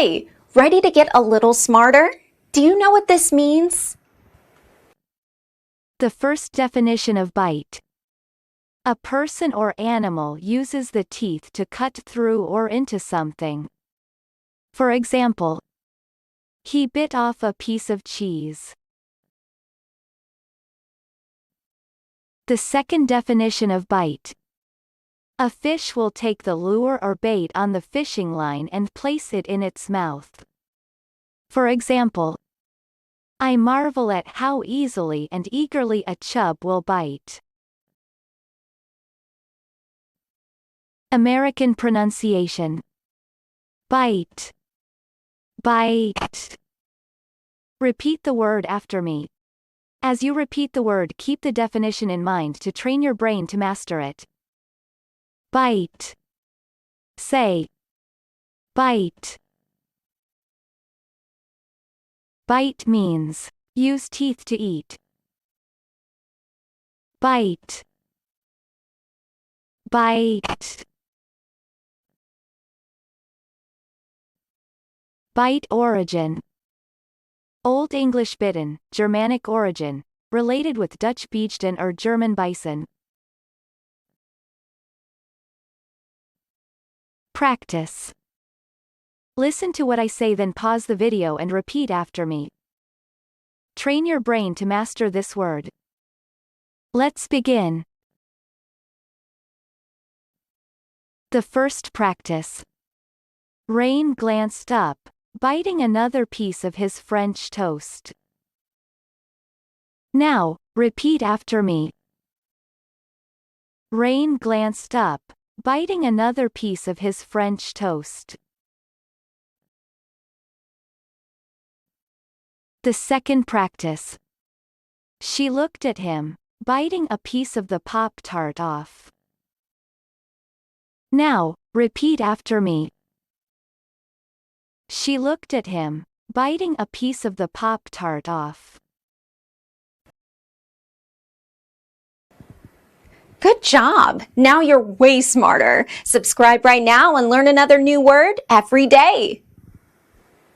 Hi, ready to get a little smarter? Do you know what this means? The first definition of bite. A person or animal uses the teeth to cut through or into something. For example, he bit off a piece of cheese. The second definition of bite. A fish will take the lure or bait on the fishing line and place it in its mouth. For example, I marvel at how easily and eagerly a chub will bite. American pronunciation. Bite. Bite. Repeat the word after me. As you repeat the word, keep the definition in mind to train your brain to master it. Bite. Say. Bite. Bite means use teeth to eat. Bite. Bite. Bite origin. Old English bitten, Germanic origin, related with Dutch Beejden or German bison. Practice. Listen to what I say, then pause the video and repeat after me. Train your brain to master this word. Let's begin. The first practice. Rain glanced up, biting another piece of his French toast. Now, repeat after me. Rain glanced up, biting another piece of his French toast. The second practice. She looked at him, biting a piece of the Pop-Tart off. Now, repeat after me. She looked at him, biting a piece of the Pop-Tart off. Good job! Now you're way smarter. Subscribe right now and learn another new word every day.